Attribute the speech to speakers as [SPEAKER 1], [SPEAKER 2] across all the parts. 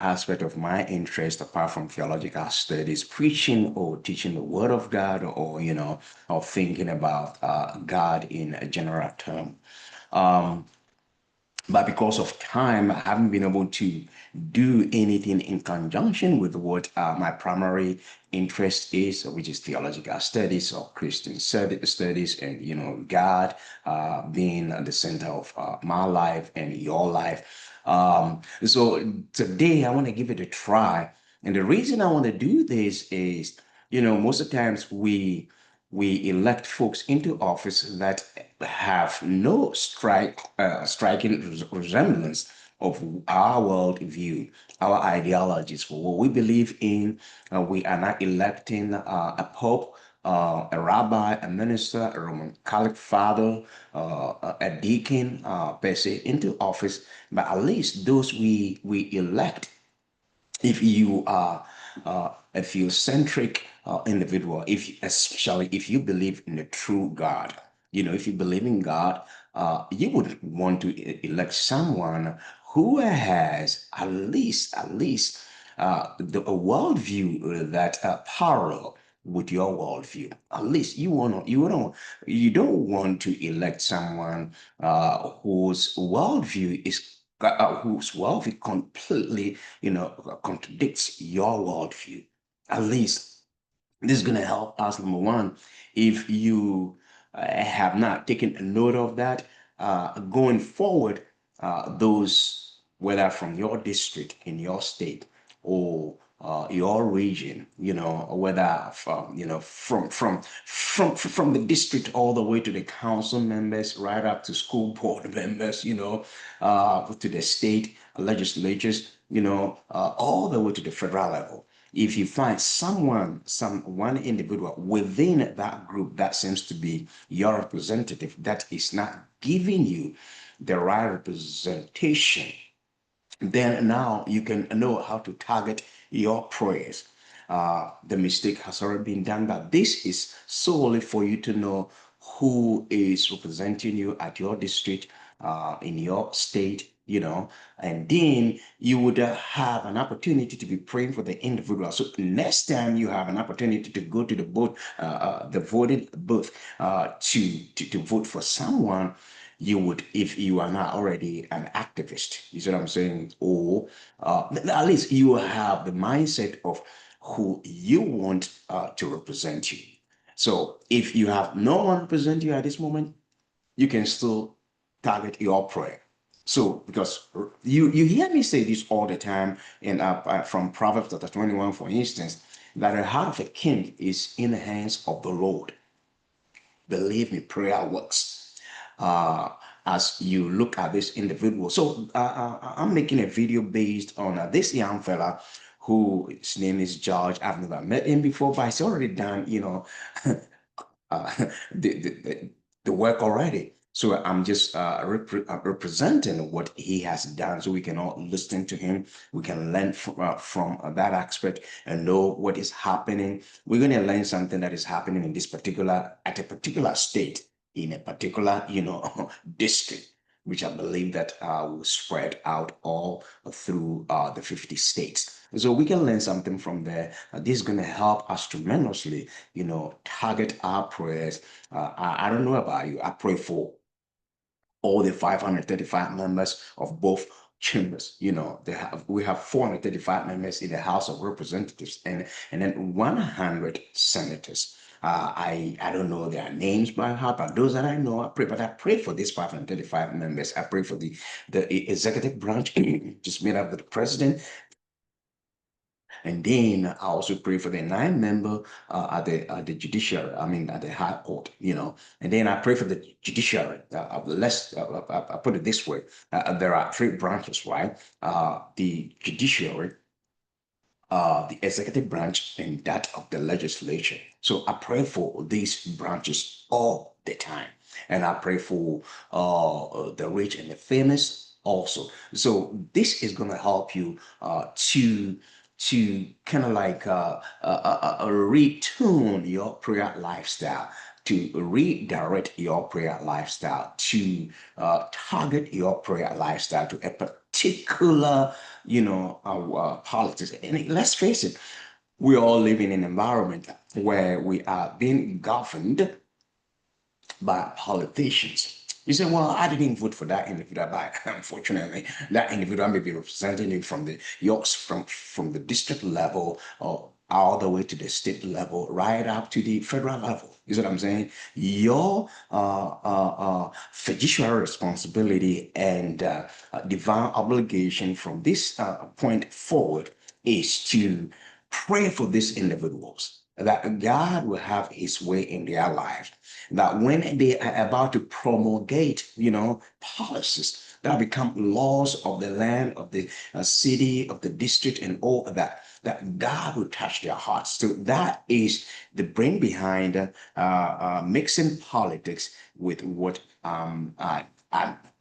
[SPEAKER 1] aspect of my interest apart from theological studies, preaching or teaching the Word of God, or or thinking about God in a general term. Um, but because of time, I haven't been able to do anything in conjunction with what my primary interest is, which is theological studies or Christian studies, and God being at the center of my life and your life. So today I want to give it a try, and the reason I want to do this is, most of the times we elect folks into office that have no striking resemblance of our worldview, our ideologies, for what we believe in. We are not electing a pope, a rabbi, a minister, a Roman Catholic father, a deacon, per se, into office, but at least those we elect, if you are a theocentric individual, especially if you believe in the true God, if you believe in God, you would want to elect someone who has at least a worldview that parallel with your worldview. At least you don't want to elect someone whose worldview completely, contradicts your worldview. At least this is going to help us. Number one, if you have not taken a note of that, going forward, those, whether from your district, in your state, or your region, or whether from the district all the way to the council members, right up to school board members, to the state legislatures, all the way to the federal level. If you find one individual within that group that seems to be your representative, that is not giving you the right representation, then now you can know how to target your prayers. The mistake has already been done, but this is solely for you to know who is representing you at your district, in your state, and then you would have an opportunity to be praying for the individual. So next time you have an opportunity to go to the voting booth, to vote for someone, you would, if you are not already an activist, you see what I'm saying, or at least you have the mindset of who you want to represent you. So if you have no one represent you at this moment, you can still target your prayer. So, because you hear me say this all the time, in from Proverbs chapter 21, for instance, that the heart of a king is in the hands of the Lord. Believe me, prayer works. As you look at this individual. So I'm making a video based on this young fella who, his name is George. I've never met him before, but he's already done, uh, the, the, the the work already. So I'm just representing what he has done, so we can all listen to him. We can learn from that aspect and know what is happening. We're going to learn something that is happening in this at a particular state, in a particular, district, which I believe that will spread out all through the 50 states. So we can learn something from there. This is going to help us tremendously, target our prayers. I don't know about you. I pray for all the 535 members of both chambers. We have 435 members in the House of Representatives, and then 100 senators. I don't know their names by heart, but those that I know, I pray. But I pray for these 535 members. I pray for the executive branch, just made up with the president, and then I also pray for the nine-member at the judiciary. I mean, at the high court. And then I pray for the judiciary. I put it this way: there are three branches, right? The judiciary, the executive branch, and that of the legislature. So I pray for these branches all the time, and I pray for the rich and the famous also. So this is going to help you to kind of like retune your prayer lifestyle, to redirect your prayer lifestyle, to target your prayer lifestyle to particular, politics. And let's face it, we all live in an environment where we are being governed by politicians. You say, well, I didn't vote for that individual, but unfortunately, that individual may be representing you from the Yorks from the district level or all the way to the state level, right up to the federal level. You see what I'm saying? Your fiduciary responsibility and divine obligation from this point forward is to pray for these individuals that God will have his way in their lives, that when they are about to promulgate, policies that become laws of the land, of the city, of the district, and all of that, that God will touch their hearts. So that is the brain behind mixing politics with what a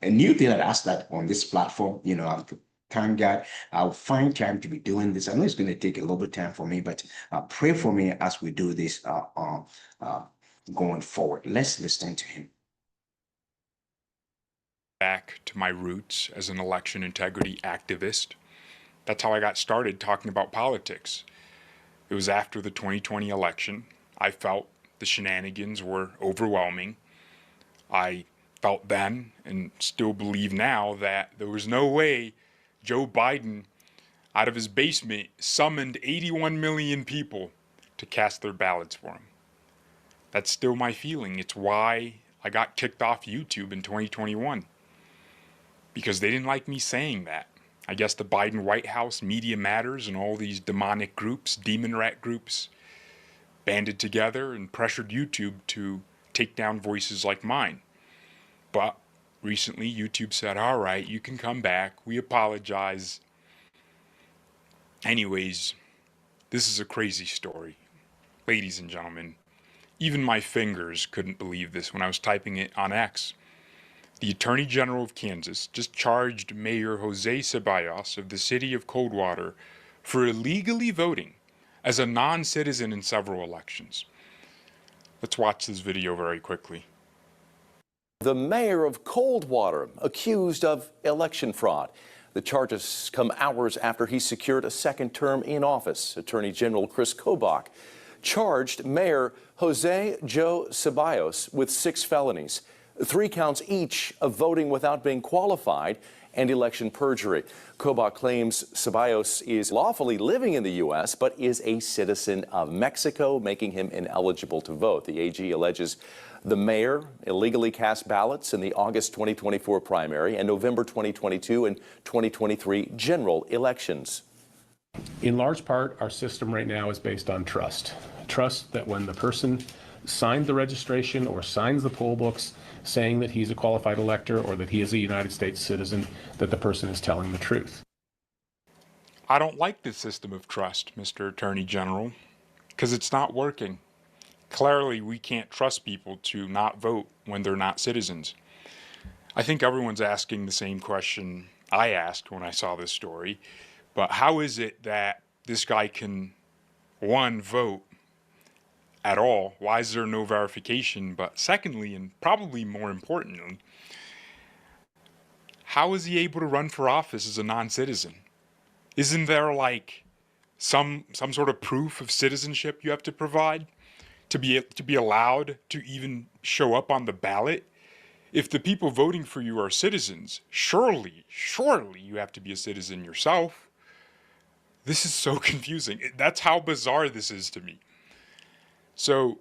[SPEAKER 1] new thing that I started on this platform. Thank God I'll find time to be doing this. I know it's going to take a little bit of time for me, but pray for me as we do this uh, going forward. Let's listen to him.
[SPEAKER 2] Back to my roots as an election integrity activist. That's how I got started talking about politics. It was after the 2020 election. I felt the shenanigans were overwhelming. I felt then, and still believe now, that there was no way Joe Biden, out of his basement, summoned 81 million people to cast their ballots for him. That's still my feeling. It's why I got kicked off YouTube in 2021. Because they didn't like me saying that. I guess the Biden White House, Media Matters, and all these demonic groups, demon rat groups, banded together and pressured YouTube to take down voices like mine. But recently, YouTube said, all right, you can come back. We apologize. Anyways, this is a crazy story. Ladies and gentlemen, even my fingers couldn't believe this when I was typing it on X. The Attorney General of Kansas just charged Mayor Jose Ceballos of the city of Coldwater for illegally voting as a non-citizen in several elections. Let's watch this video very quickly.
[SPEAKER 3] The mayor of Coldwater accused of election fraud. The charges come hours after he secured a second term in office. Attorney General Chris Kobach charged Mayor Jose Joe Ceballos with 6 felonies, 3 counts each of voting without being qualified and election perjury. Kobach claims Ceballos is lawfully living in the U.S. but is a citizen of Mexico, making him ineligible to vote. The AG alleges the mayor illegally cast ballots in the August 2024 primary and November 2022 and 2023 general elections.
[SPEAKER 4] In large part, our system right now is based on trust. Trust that when the person signed the registration or signs the poll books saying that he's a qualified elector or that he is a United States citizen, that the person is telling the truth.
[SPEAKER 2] I don't like this system of trust, Mr. Attorney General, because it's not working. Clearly, we can't trust people to not vote when they're not citizens. I think everyone's asking the same question I asked when I saw this story, but how is it that this guy can, one, vote at all? Why is there no verification? But secondly, and probably more importantly, how is he able to run for office as a non-citizen? Isn't there like some sort of proof of citizenship you have to provide to be allowed to even show up on the ballot? If the people voting for you are citizens, surely you have to be a citizen yourself. This is so confusing. That's how bizarre this is to me. So,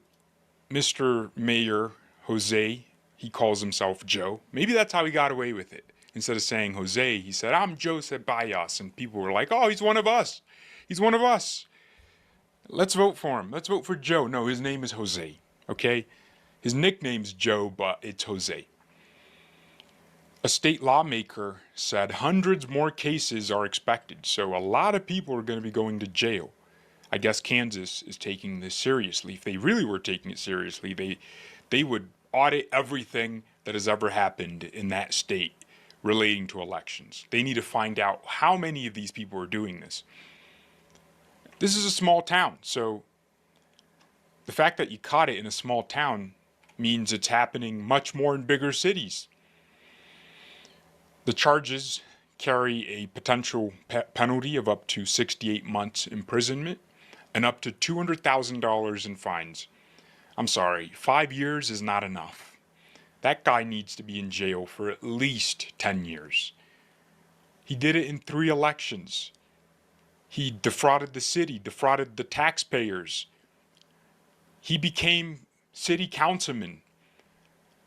[SPEAKER 2] Mr. Mayor Jose, he calls himself Joe. Maybe that's how he got away with it. Instead of saying Jose, he said, I'm Joe Ceballos. And people were like, oh, he's one of us. He's one of us. Let's vote for him. Let's vote for Joe. No, his name is Jose, okay? His nickname's Joe, but it's Jose. A state lawmaker said hundreds more cases are expected, so a lot of people are going to be going to jail. I guess Kansas is taking this seriously. If they really were taking it seriously, they would audit everything that has ever happened in that state relating to elections. They need to find out how many of these people are doing this. This is a small town, so the fact that you caught it in a small town means it's happening much more in bigger cities. The charges carry a potential penalty of up to 68 months imprisonment and up to $200,000 in fines. I'm sorry, 5 years is not enough. That guy needs to be in jail for at least 10 years. He did it in 3 elections. He defrauded the city, defrauded the taxpayers. He became city councilman.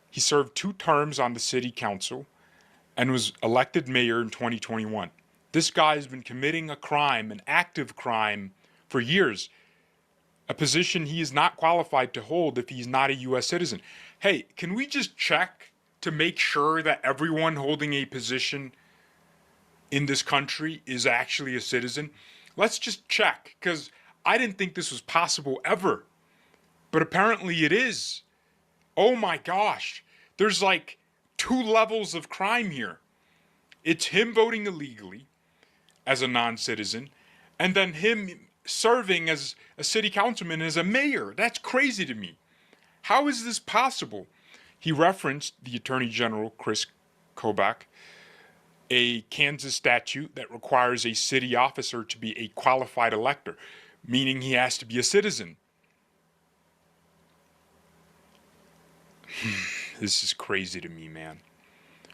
[SPEAKER 2] He served 2 terms on the city council and was elected mayor in 2021. This guy has been committing a crime, an active crime, for years. A position he is not qualified to hold if he's not a U.S. citizen. Hey, can we just check to make sure that everyone holding a position in this country is actually a citizen? Let's just check, because I didn't think this was possible ever. But apparently it is. Oh my gosh. There's like 2 levels of crime here. It's him voting illegally as a non-citizen, and then him serving as a city councilman, as a mayor. That's crazy to me. How is this possible? He referenced the Attorney General, Chris Kobach, a Kansas statute that requires a city officer to be a qualified elector, meaning he has to be a citizen. This is crazy to me, man.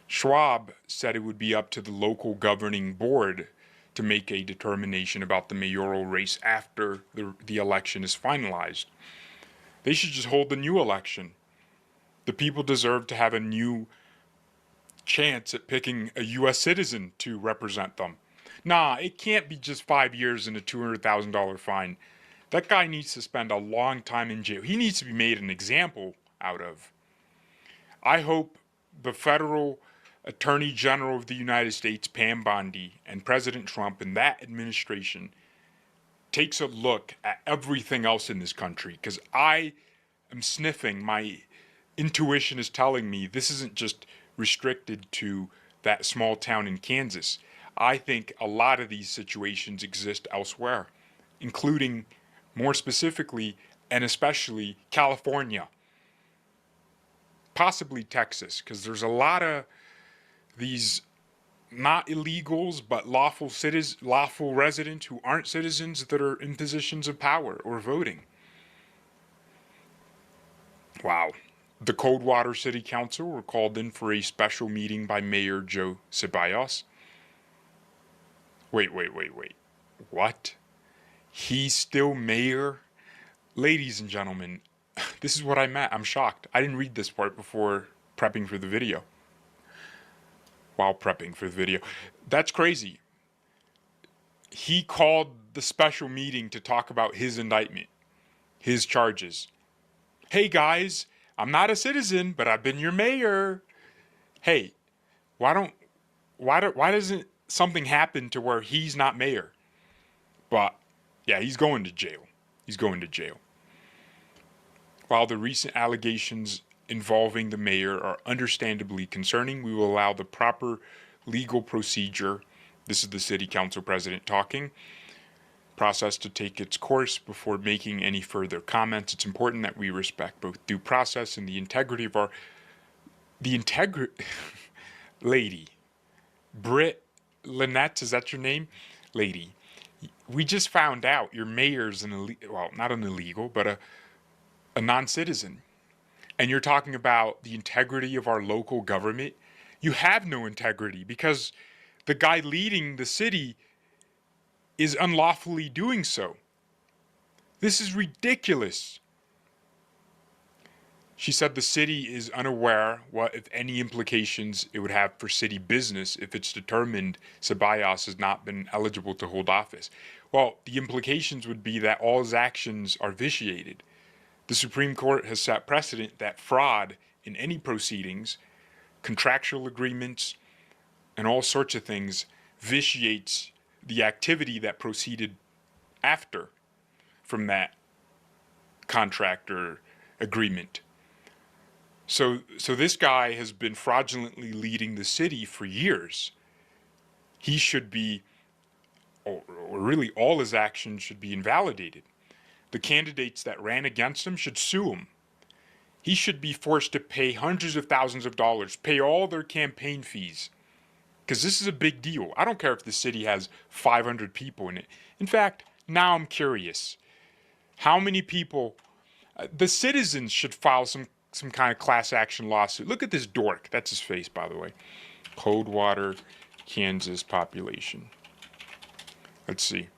[SPEAKER 2] Schwab said it would be up to the local governing board to make a determination about the mayoral race after the election is finalized. They should just hold a new election. The people deserve to have a new chance at picking a U.S. citizen to represent them. Nah, it can't be just 5 years and a $200,000 fine. That guy needs to spend a long time in jail. He needs to be made an example out of. I hope the federal Attorney General of the United States, Pam Bondi, and President Trump and that administration takes a look at everything else in this country, because I am sniffing. My intuition is telling me this isn't just restricted to that small town in Kansas. I think a lot of these situations exist elsewhere, including, more specifically and especially, California, possibly Texas, because there's a lot of these not illegals but lawful residents who aren't citizens that are in positions of power or voting. Wow. The Coldwater City Council were called in for a special meeting by Mayor Joe Ceballos. Wait. What? He's still mayor? Ladies and gentlemen, this is what I meant. I'm shocked. I didn't read this part before prepping for the video. While prepping for the video. That's crazy. He called the special meeting to talk about his indictment, his charges. Hey guys, I'm not a citizen, but I've been your mayor. Hey, why doesn't something happen to where he's not mayor? But yeah, he's going to jail. He's going to jail. While the recent allegations involving the mayor are understandably concerning, we will allow the proper legal procedure, this is the city council president talking, process to take its course before making any further comments. It's important that we respect both due process and the integrity of lady, Britt Lynette, is that your name? Lady, we just found out your mayor's not an illegal, but a non-citizen. And you're talking about the integrity of our local government. You have no integrity because the guy leading the city is unlawfully doing so. This is ridiculous. She said the city is unaware what, if any, implications it would have for city business if it's determined Ceballos has not been eligible to hold office. Well, the implications would be that all his actions are vitiated. The Supreme Court has set precedent that fraud in any proceedings, contractual agreements, and all sorts of things vitiates the activity that proceeded after from that contract or agreement. So this guy has been fraudulently leading the city for years. He should be, or really all his actions should be invalidated. The candidates that ran against him should sue him. He should be forced to pay hundreds of thousands of dollars, pay all their campaign fees. because this is a big deal. I don't care if the city has 500 people in it. In fact, now I'm curious. How many people, the citizens should file some kind of class action lawsuit. Look at this dork. That's his face, by the way. Coldwater, Kansas population. Let's see.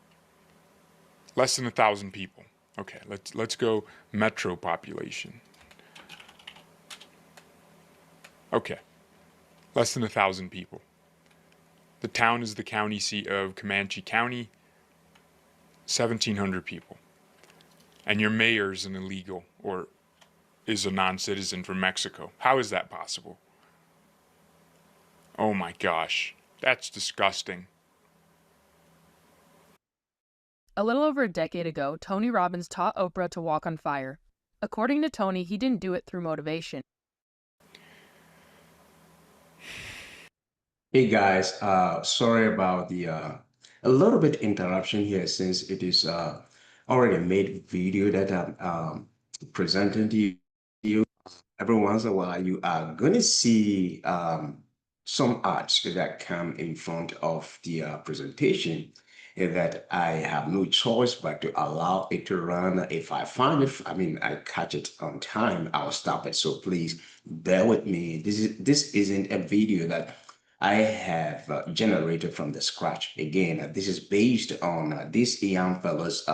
[SPEAKER 2] Less than 1,000 people. Okay, let's go metro population. Okay, less than 1,000 people. The town is the county seat of Comanche County, 1,700 people. And your mayor is an illegal or is a non-citizen from Mexico. How is that possible? Oh my gosh, that's disgusting.
[SPEAKER 5] A little over a decade ago, Tony Robbins taught Oprah to walk on fire. According to Tony, he didn't do it through motivation.
[SPEAKER 1] Hey guys, sorry about the a little bit interruption here since it is already made video that I'm presenting to you. Every once in a while, you are going to see some ads that come in front of the presentation that I have no choice but to allow it to run. If I find it, I mean, I catch it on time, I'll stop it. So please bear with me. This isn't a video that I have generated from the scratch. Again, this is based on this young fellow's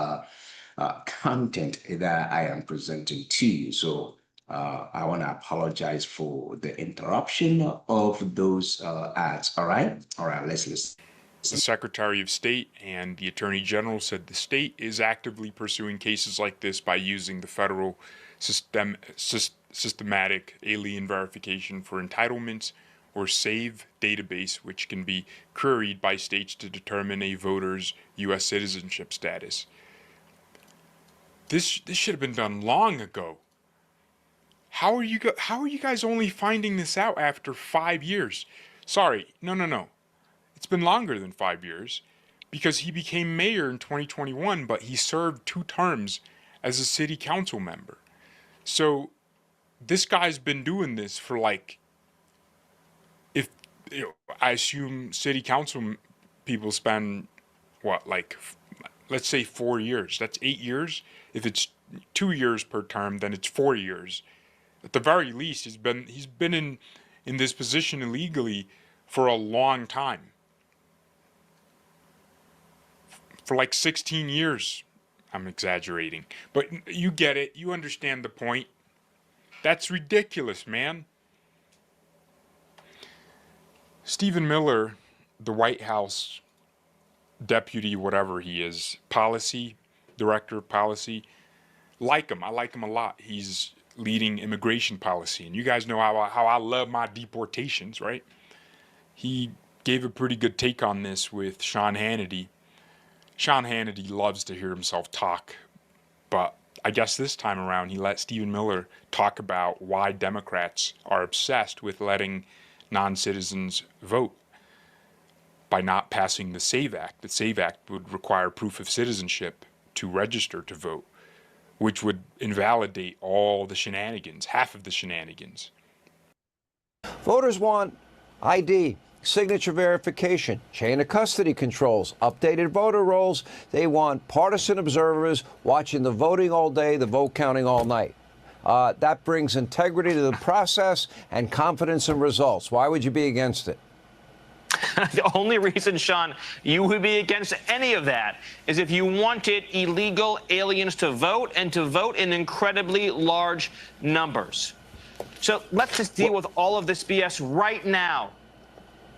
[SPEAKER 1] content that I am presenting to you. So I want to apologize for the interruption of those ads. All right, let's listen.
[SPEAKER 2] The Secretary of State and the Attorney General said the state is actively pursuing cases like this by using the federal systematic alien verification for entitlements or SAVE database, which can be queried by states to determine a voter's U.S. citizenship status. This should have been done long ago. How are you guys only finding this out after 5 years? Sorry, no. It's been longer than 5 years because he became mayor in 2021, but he served 2 terms as a city council member. So this guy's been doing this for I assume city council people spend let's say 4 years. That's 8 years. If it's 2 years per term, then it's 4 years. At the very least, he's been in this position illegally for a long time. For 16 years. I'm exaggerating. But you get it. You understand the point. That's ridiculous, man. Stephen Miller, the White House deputy, whatever he is, director of policy, like him. I like him a lot. He's leading immigration policy. And you guys know how I love my deportations, right? He gave a pretty good take on this with Sean Hannity. Sean Hannity loves to hear himself talk, but I guess this time around he let Stephen Miller talk about why Democrats are obsessed with letting non-citizens vote by not passing the SAVE Act. The SAVE Act would require proof of citizenship to register to vote, which would invalidate all the shenanigans, half of the shenanigans.
[SPEAKER 6] Voters want ID, signature verification, chain of custody controls, updated voter rolls. They want partisan observers watching the voting all day, the vote counting all night. That brings integrity to the process and confidence in results. Why would you be against it?
[SPEAKER 7] The only reason, Sean, you would be against any of that is if you wanted illegal aliens to vote and to vote in incredibly large numbers. So let's just deal with all of this BS right now.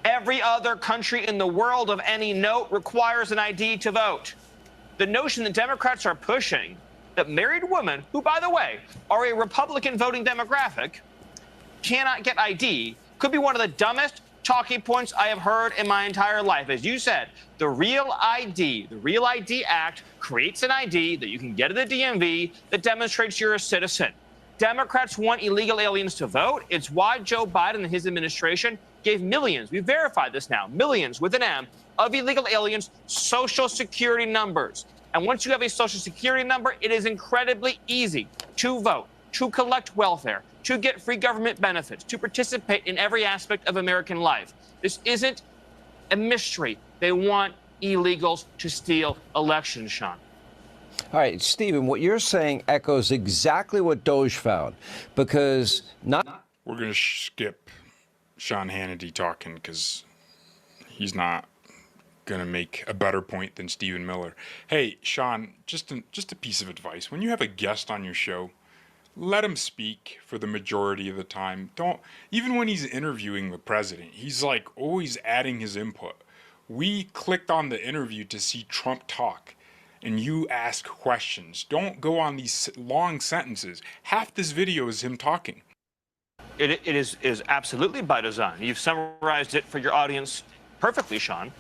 [SPEAKER 7] Every other country in the world of any note requires an ID to vote. The notion that Democrats are pushing that married women, who, by the way, are a Republican voting demographic, cannot get ID could be one of the dumbest talking points I have heard in my entire life. As you said, the Real ID Act creates an ID that you can get at the DMV that demonstrates you're a citizen. Democrats want illegal aliens to vote. It's why Joe Biden and his administration gave millions, we verified this now, millions with an M, of illegal aliens social security numbers. And once you have a social security number, it is incredibly easy to vote, to collect welfare, to get free government benefits, to participate in every aspect of American life. This isn't a mystery. They want illegals to steal elections, Sean.
[SPEAKER 6] All right, Stephen, what you're saying echoes exactly what Doge found, because not.
[SPEAKER 2] We're going to skip Sean Hannity talking because he's not going to make a better point than Stephen Miller. Hey, Sean, just a piece of advice. When you have a guest on your show, let him speak for the majority of the time. Don't, even when he's interviewing the president, he's like always adding his input. We clicked on the interview to see Trump talk, and you ask questions. Don't go on these long sentences. Half this video is him talking.
[SPEAKER 7] It is absolutely by design. You've summarized it for your audience perfectly, Sean.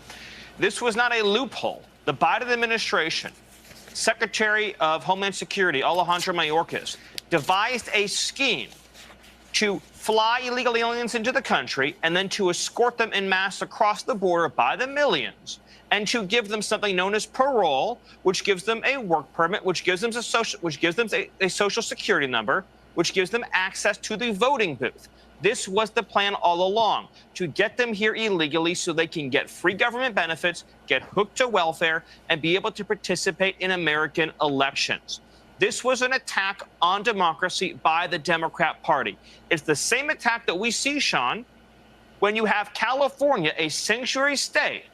[SPEAKER 7] This was not a loophole. The Biden administration, Secretary of Homeland Security Alejandro Mayorkas, devised a scheme to fly illegal aliens into the country and then to escort them en masse across the border by the millions, and to give them something known as parole, which gives them a work permit, which gives them a social security number, which gives them access to the voting booth. This was the plan all along, to get them here illegally so they can get free government benefits, get hooked to welfare, and be able to participate in American elections. This was an attack on democracy by the Democrat Party. It's the same attack that we see, Sean, when you have California, a sanctuary state,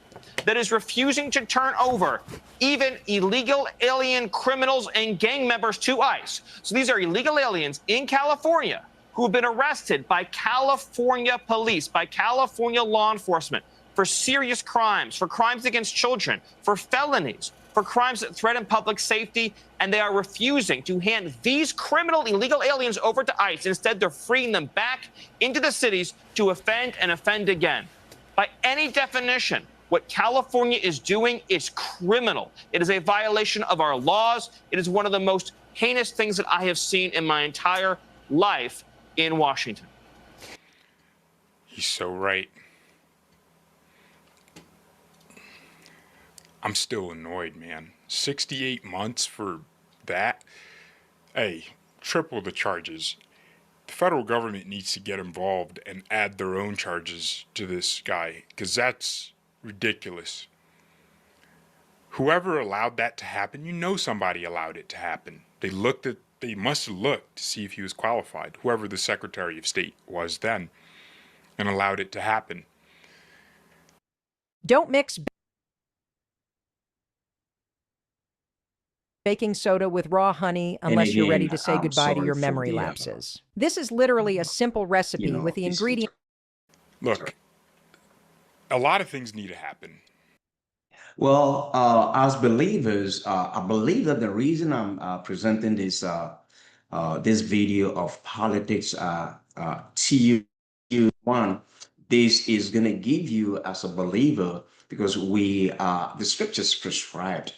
[SPEAKER 7] that is refusing to turn over even illegal alien criminals and gang members to ICE. So these are illegal aliens in California who have been arrested by California police, by California law enforcement for serious crimes, for crimes against children, for felonies, for crimes that threaten public safety, and they are refusing to hand these criminal illegal aliens over to ICE. Instead, they're freeing them back into the cities to offend and offend again. By any definition, what California is doing is criminal. It is a violation of our laws. It is one of the most heinous things that I have seen in my entire life in Washington.
[SPEAKER 2] He's so right. I'm still annoyed, man. 68 months for that? Hey, triple the charges. The federal government needs to get involved and add their own charges to this guy, because that's ridiculous. Whoever allowed that to happen, you know somebody allowed it to happen. They must have looked to see if he was qualified, whoever the Secretary of State was then, and allowed it to happen.
[SPEAKER 8] Don't mix baking soda with raw honey unless you're ready to say goodbye to your memory lapses. This is literally a simple recipe with the ingredients.
[SPEAKER 2] Look, a lot of things need to happen.
[SPEAKER 1] Well, as believers, I believe that the reason I'm presenting this this video of politics to you, one, this is going to give you as a believer, because the scriptures prescribed,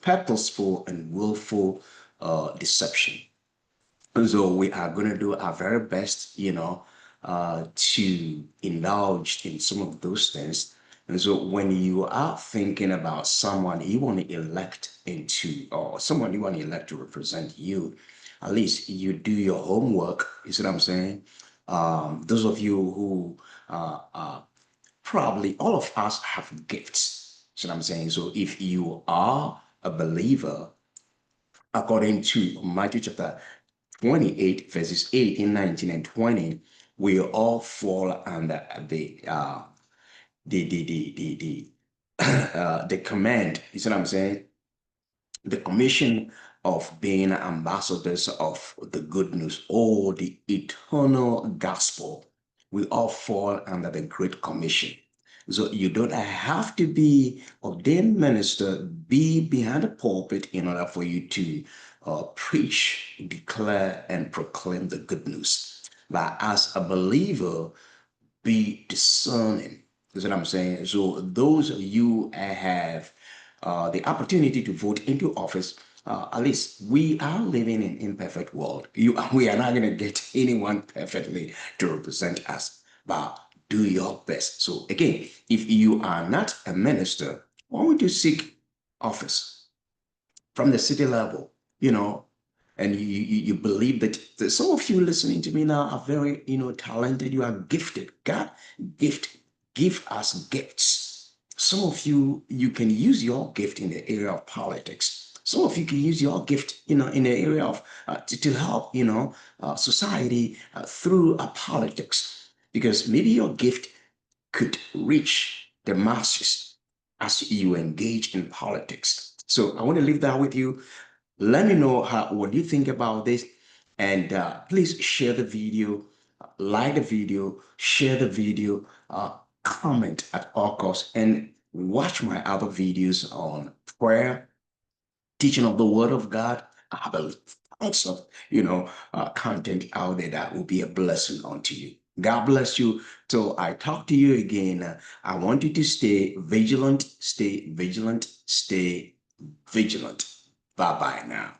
[SPEAKER 1] purposeful and willful deception. And so we are going to do our very best, to indulge in some of those things. And so when you are thinking about someone you want to elect into, or someone you want to elect to represent you, at least you do your homework. You see what I'm saying? Those of you who probably all of us have gifts. See what I'm saying? So if you are a believer, according to Matthew chapter 28, verses 18, 19, and 20, we all fall under the command. You see what I'm saying? The commission of being ambassadors of the good news, or the eternal gospel. We all fall under the Great Commission. So you don't have to be ordained minister, be behind the pulpit in order for you to preach, declare, and proclaim the good news. But as a believer, be discerning. Is what I'm saying. So those of you have the opportunity to vote into office, at least we are living in an imperfect world. We are not going to get anyone perfectly to represent us, but do your best. So again, if you are not a minister, why would you seek office from the city level? And you believe that some of you listening to me now are very talented. You are gifted. God give us gifts. Some of you, you can use your gift in the area of politics. Some of you can use your gift, in the area of to help, society through politics, because maybe your gift could reach the masses as you engage in politics. So I want to leave that with you. Let me know what you think about this, and please share the video, like the video, share the video, comment at all costs, and watch my other videos on prayer, teaching of the Word of God. I have a lots of content out there that will be a blessing unto you. God bless you. Till I talk to you again, I want you to stay vigilant, stay vigilant, stay vigilant. Bye bye now.